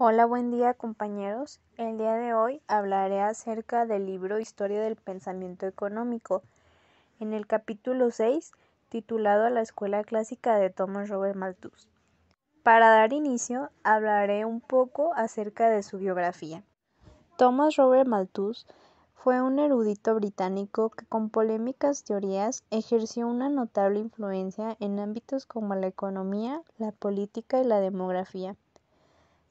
Hola, buen día compañeros. El día de hoy hablaré acerca del libro Historia del Pensamiento Económico, en el capítulo 6, titulado La Escuela Clásica de Thomas Robert Malthus. Para dar inicio, hablaré un poco acerca de su biografía. Thomas Robert Malthus fue un erudito británico que con polémicas teorías ejerció una notable influencia en ámbitos como la economía, la política y la demografía.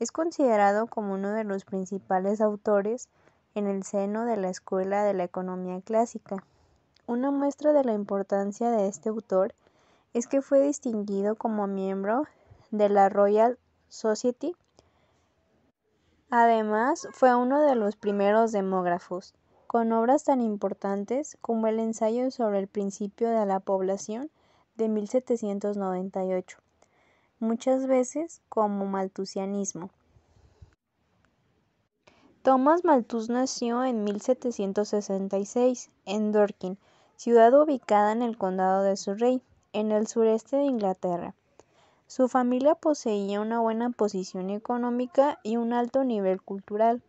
Es considerado como uno de los principales autores en el seno de la Escuela de la Economía Clásica. Una muestra de la importancia de este autor es que fue distinguido como miembro de la Royal Society. Además, fue uno de los primeros demógrafos, con obras tan importantes como el ensayo sobre el principio de la población de 1798, muchas veces como malthusianismo. Thomas Malthus nació en 1766 en Dorking, ciudad ubicada en el condado de Surrey, en el sureste de Inglaterra. Su familia poseía una buena posición económica y un alto nivel cultural.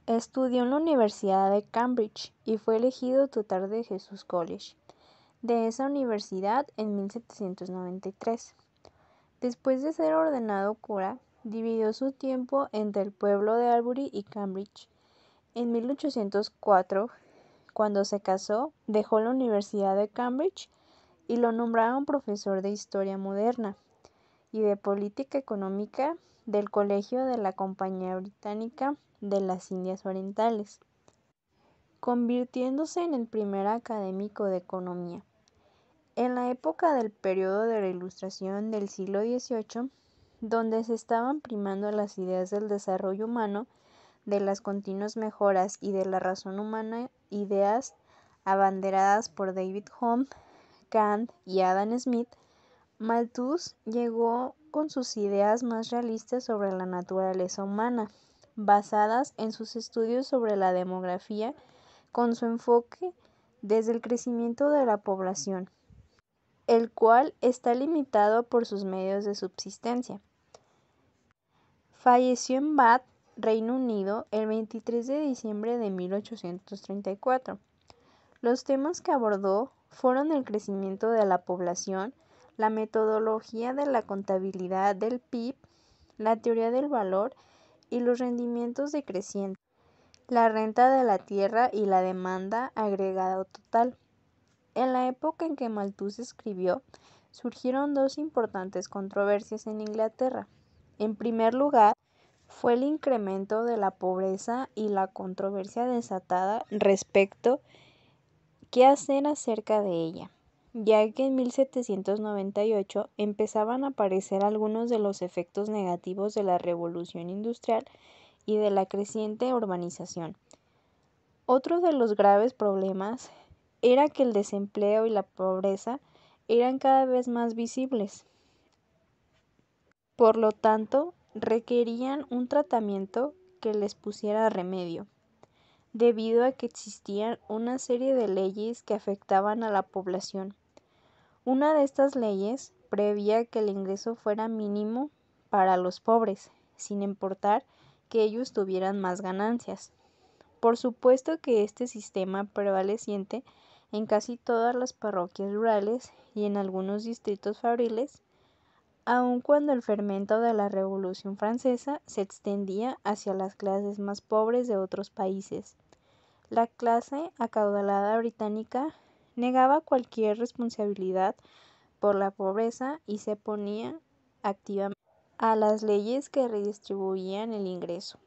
Estudió en la Universidad de Cambridge y fue elegido tutor de Jesus College de esa universidad en 1793. Después de ser ordenado cura, dividió su tiempo entre el pueblo de Albury y Cambridge. En 1804, cuando se casó, dejó la Universidad de Cambridge y lo nombraron profesor de Historia Moderna y de Política Económica del Colegio de la Compañía Británica de las Indias Orientales, convirtiéndose en el primer académico de economía. En la época del periodo de la Ilustración del siglo XVIII, donde se estaban primando las ideas del desarrollo humano, de las continuas mejoras y de la razón humana, ideas abanderadas por David Hume, Kant y Adam Smith, Malthus llegó con sus ideas más realistas sobre la naturaleza humana, basadas en sus estudios sobre la demografía, con su enfoque desde el crecimiento de la población, el cual está limitado por sus medios de subsistencia. Falleció en Bath, Reino Unido, el 23 de diciembre de 1834. Los temas que abordó fueron el crecimiento de la población, la metodología de la contabilidad del PIB, la teoría del valor y los rendimientos decrecientes, la renta de la tierra y la demanda agregada total. En la época en que Malthus escribió, surgieron dos importantes controversias en Inglaterra. En primer lugar, fue el incremento de la pobreza y la controversia desatada respecto qué hacer acerca de ella, ya que en 1798 empezaban a aparecer algunos de los efectos negativos de la revolución industrial y de la creciente urbanización. Otro de los graves problemas era que el desempleo y la pobreza eran cada vez más visibles. Por lo tanto, requerían un tratamiento que les pusiera remedio, debido a que existían una serie de leyes que afectaban a la población. Una de estas leyes preveía que el ingreso fuera mínimo para los pobres, sin importar que ellos tuvieran más ganancias. Por supuesto que este sistema prevaleciente en casi todas las parroquias rurales y en algunos distritos fabriles, aun cuando el fermento de la Revolución Francesa se extendía hacia las clases más pobres de otros países. La clase acaudalada británica negaba cualquier responsabilidad por la pobreza y se oponía activamente a las leyes que redistribuían el ingreso.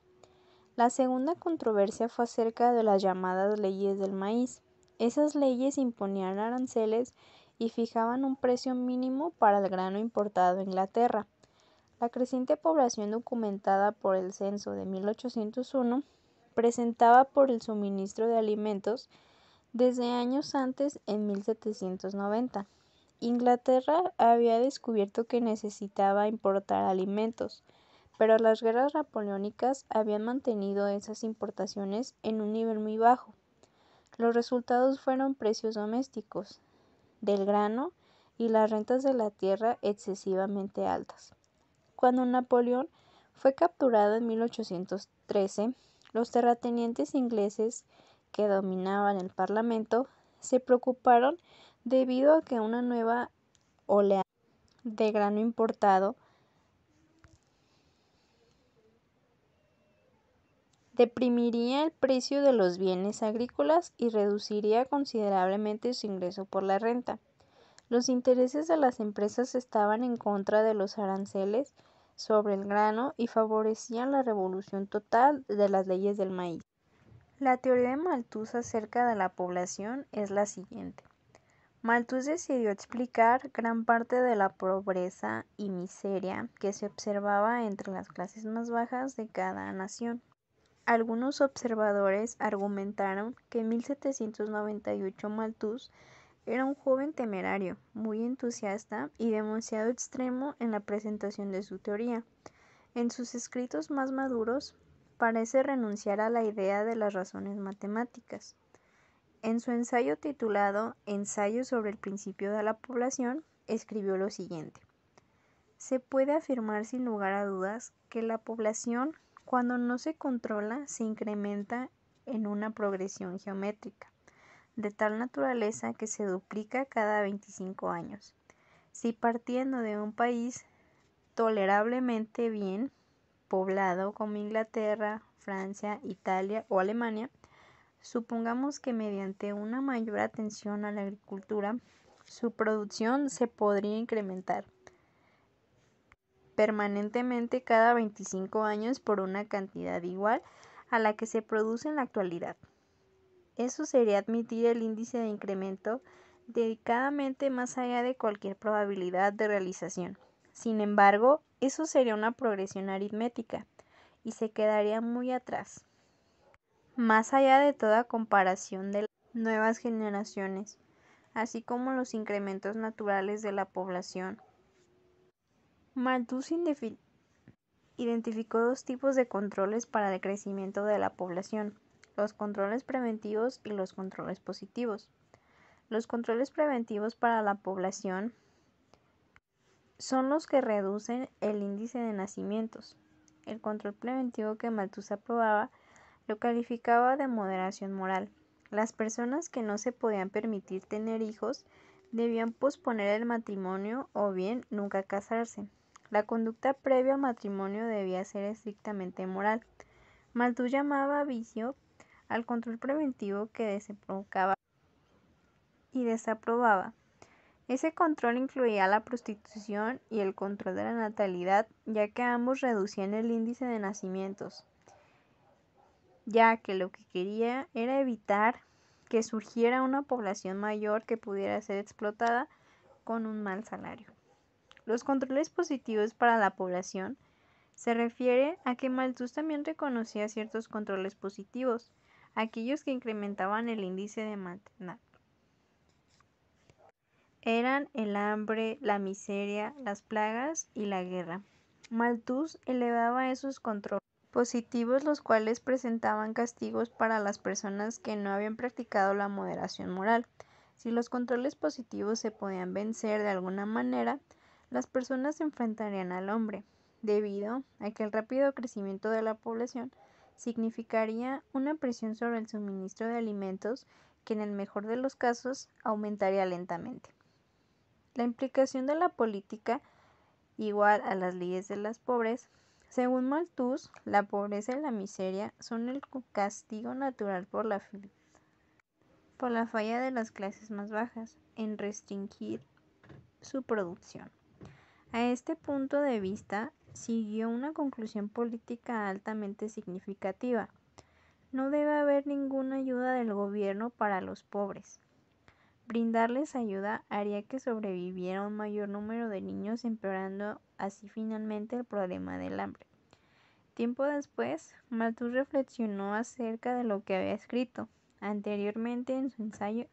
La segunda controversia fue acerca de las llamadas leyes del maíz. Esas leyes imponían aranceles y fijaban un precio mínimo para el grano importado a Inglaterra. La creciente población documentada por el censo de 1801 presentaba por el suministro de alimentos desde años antes, en 1790. Inglaterra había descubierto que necesitaba importar alimentos, pero las guerras napoleónicas habían mantenido esas importaciones en un nivel muy bajo. Los resultados fueron precios domésticos del grano y las rentas de la tierra excesivamente altas. Cuando Napoleón Fue capturado en 1813. Los terratenientes ingleses que dominaban el Parlamento se preocuparon debido a que una nueva oleada de grano importado deprimiría el precio de los bienes agrícolas y reduciría considerablemente su ingreso por la renta. Los intereses de las empresas estaban en contra de los aranceles sobre el grano y favorecían la revolución total de las leyes del maíz. La teoría de Malthus acerca de la población es la siguiente. Malthus decidió explicar gran parte de la pobreza y miseria que se observaba entre las clases más bajas de cada nación. Algunos observadores argumentaron que en 1798 Malthus era un joven temerario, muy entusiasta y demasiado extremo en la presentación de su teoría. En sus escritos más maduros, parece renunciar a la idea de las razones matemáticas. En su ensayo titulado Ensayo sobre el principio de la población, escribió lo siguiente. Se puede afirmar sin lugar a dudas que la población, cuando no se controla, se incrementa en una progresión geométrica, de tal naturaleza que se duplica cada 25 años. Si partiendo de un país tolerablemente bien poblado como Inglaterra, Francia, Italia o Alemania, supongamos que mediante una mayor atención a la agricultura, su producción se podría incrementar permanentemente cada 25 años por una cantidad igual a la que se produce en la actualidad. Eso sería admitir el índice de incremento dedicadamente más allá de cualquier probabilidad de realización. Sin embargo, eso sería una progresión aritmética y se quedaría muy atrás, más allá de toda comparación de las nuevas generaciones, así como los incrementos naturales de la población. Malthus identificó dos tipos de controles para el crecimiento de la población: los controles preventivos y los controles positivos. Los controles preventivos para la población son los que reducen el índice de nacimientos. El control preventivo que Malthus aprobaba lo calificaba de moderación moral. Las personas que no se podían permitir tener hijos debían posponer el matrimonio o bien nunca casarse. La conducta previa al matrimonio debía ser estrictamente moral. Malthus llamaba vicio al control preventivo que desembocaba y desaprobaba. Ese control incluía la prostitución y el control de la natalidad, ya que ambos reducían el índice de nacimientos, ya que lo que quería era evitar que surgiera una población mayor que pudiera ser explotada con un mal salario. Los controles positivos para la población se refiere a que Malthus también reconocía ciertos controles positivos, aquellos que incrementaban el índice de maternidad. Eran el hambre, la miseria, las plagas y la guerra. Malthus elevaba esos controles positivos, los cuales presentaban castigos para las personas que no habían practicado la moderación moral. Si los controles positivos se podían vencer de alguna manera, las personas se enfrentarían al hombre, debido a que el rápido crecimiento de la población significaría una presión sobre el suministro de alimentos que en el mejor de los casos aumentaría lentamente. La implicación de la política igual a las leyes de los pobres. Según Malthus, la pobreza y la miseria son el castigo natural por la falla de las clases más bajas en restringir su producción. A este punto de vista siguió una conclusión política altamente significativa. No debe haber ninguna ayuda del gobierno para los pobres. Brindarles ayuda haría que sobreviviera un mayor número de niños, empeorando así finalmente el problema del hambre. Tiempo después, Malthus reflexionó acerca de lo que había escrito anteriormente en su ensayo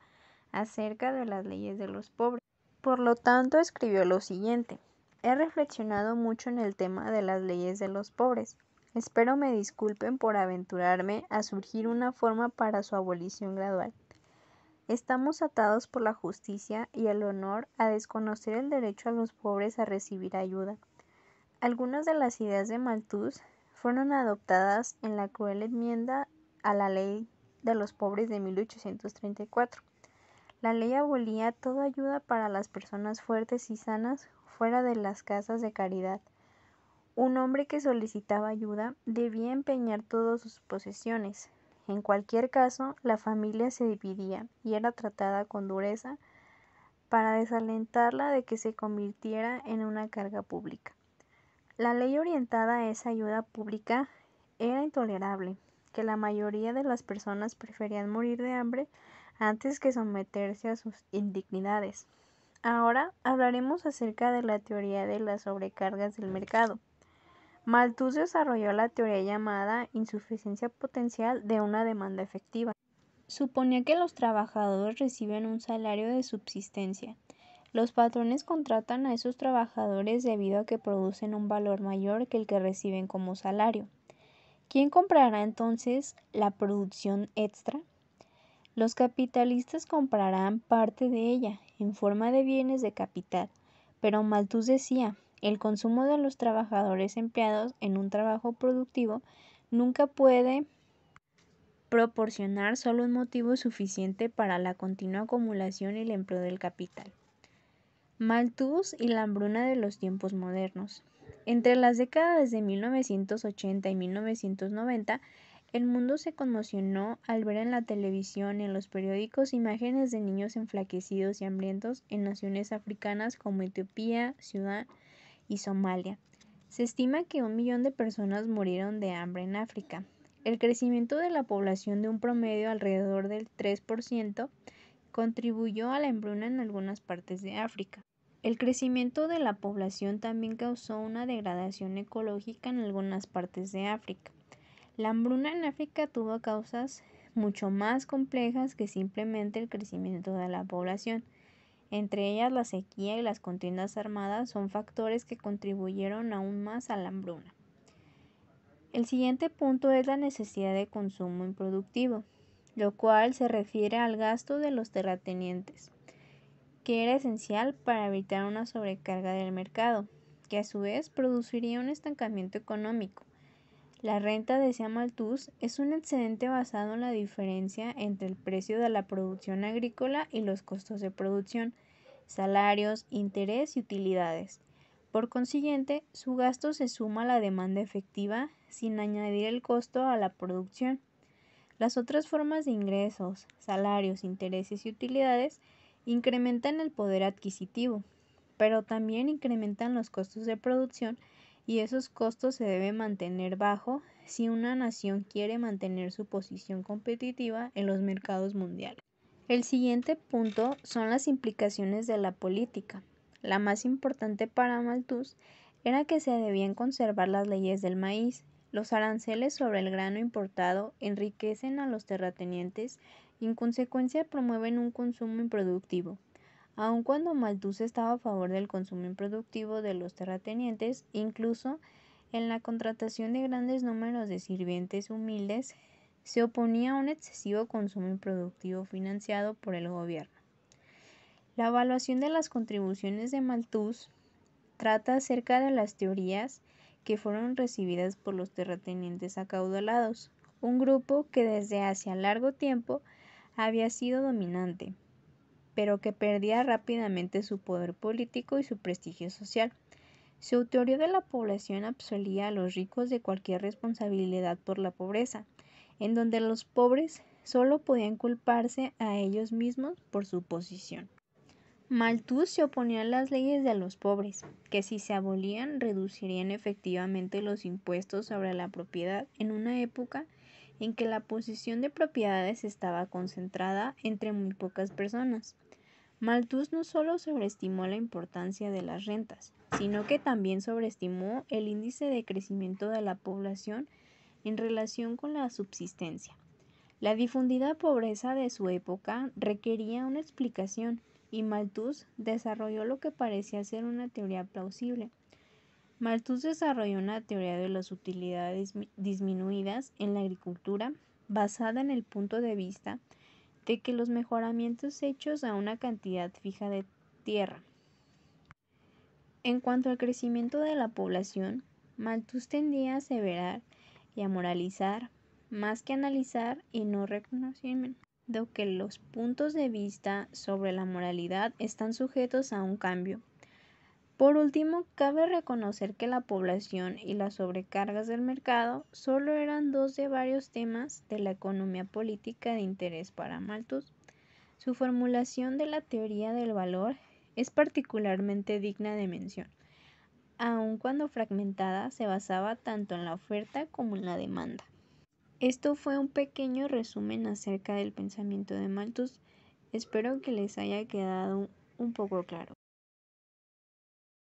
acerca de las leyes de los pobres. Por lo tanto, escribió lo siguiente: he reflexionado mucho en el tema de las leyes de los pobres. Espero me disculpen por aventurarme a surgir una forma para su abolición gradual. Estamos atados por la justicia y el honor a desconocer el derecho a los pobres a recibir ayuda. Algunas de las ideas de Malthus fueron adoptadas en la cruel enmienda a la Ley de los Pobres de 1834. La ley abolía toda ayuda para las personas fuertes y sanas fuera de las casas de caridad. Un hombre que solicitaba ayuda debía empeñar todas sus posesiones. En cualquier caso, la familia se dividía y era tratada con dureza para desalentarla de que se convirtiera en una carga pública. La ley orientada a esa ayuda pública era intolerable, que la mayoría de las personas preferían morir de hambre antes que someterse a sus indignidades. Ahora hablaremos acerca de la teoría de las sobrecargas del mercado. Malthus desarrolló la teoría llamada insuficiencia potencial de una demanda efectiva. Suponía que los trabajadores reciben un salario de subsistencia. Los patrones contratan a esos trabajadores debido a que producen un valor mayor que el que reciben como salario. ¿Quién comprará entonces la producción extra? Los capitalistas comprarán parte de ella en forma de bienes de capital, pero Malthus decía, el consumo de los trabajadores empleados en un trabajo productivo nunca puede proporcionar solo un motivo suficiente para la continua acumulación y el empleo del capital. Malthus y la hambruna de los tiempos modernos. Entre las décadas de 1980 y 1990, el mundo se conmocionó al ver en la televisión y en los periódicos imágenes de niños enflaquecidos y hambrientos en naciones africanas como Etiopía, Sudán y Somalia. Se estima que 1 millón de personas murieron de hambre en África. El crecimiento de la población de un promedio alrededor del 3% contribuyó a la hambruna en algunas partes de África. El crecimiento de la población también causó una degradación ecológica en algunas partes de África. La hambruna en África tuvo causas mucho más complejas que simplemente el crecimiento de la población. Entre ellas, la sequía y las contiendas armadas son factores que contribuyeron aún más a la hambruna. El siguiente punto es la necesidad de consumo improductivo, lo cual se refiere al gasto de los terratenientes, que era esencial para evitar una sobrecarga del mercado, que a su vez produciría un estancamiento económico. La renta, decía Malthus, es un excedente basado en la diferencia entre el precio de la producción agrícola y los costos de producción, salarios, interés y utilidades. Por consiguiente, su gasto se suma a la demanda efectiva sin añadir el costo a la producción. Las otras formas de ingresos, salarios, intereses y utilidades incrementan el poder adquisitivo, pero también incrementan los costos de producción y esos costos se deben mantener bajo si una nación quiere mantener su posición competitiva en los mercados mundiales. El siguiente punto son las implicaciones de la política. La más importante para Malthus era que se debían conservar las leyes del maíz. Los aranceles sobre el grano importado enriquecen a los terratenientes y en consecuencia promueven un consumo improductivo. Aun cuando Malthus estaba a favor del consumo improductivo de los terratenientes, incluso en la contratación de grandes números de sirvientes humildes, se oponía a un excesivo consumo improductivo financiado por el gobierno. La evaluación de las contribuciones de Malthus trata acerca de las teorías que fueron recibidas por los terratenientes acaudalados, un grupo que desde hacía largo tiempo había sido dominante, pero que perdía rápidamente su poder político y su prestigio social. Su teoría de la población absolvía a los ricos de cualquier responsabilidad por la pobreza, en donde los pobres solo podían culparse a ellos mismos por su posición. Malthus se oponía a las leyes de los pobres, que si se abolían reducirían efectivamente los impuestos sobre la propiedad en una época en que la posesión de propiedades estaba concentrada entre muy pocas personas. Malthus no solo sobreestimó la importancia de las rentas, sino que también sobreestimó el índice de crecimiento de la población en relación con la subsistencia. La difundida pobreza de su época requería una explicación, y Malthus desarrolló lo que parecía ser una teoría plausible. Malthus desarrolló una teoría de las utilidades disminuidas en la agricultura basada en el punto de vista de que los mejoramientos hechos a una cantidad fija de tierra En cuanto al crecimiento de la población, Malthus tendía a aseverar y a moralizar, más que analizar y no reconocimiento, que los puntos de vista sobre la moralidad están sujetos a un cambio. Por último, cabe reconocer que la población y las sobrecargas del mercado solo eran dos de varios temas de la economía política de interés para Malthus. Su formulación de la teoría del valor es particularmente digna de mención. Aun cuando fragmentada, se basaba tanto en la oferta como en la demanda. Esto fue un pequeño resumen acerca del pensamiento de Malthus. Espero que les haya quedado un poco claro.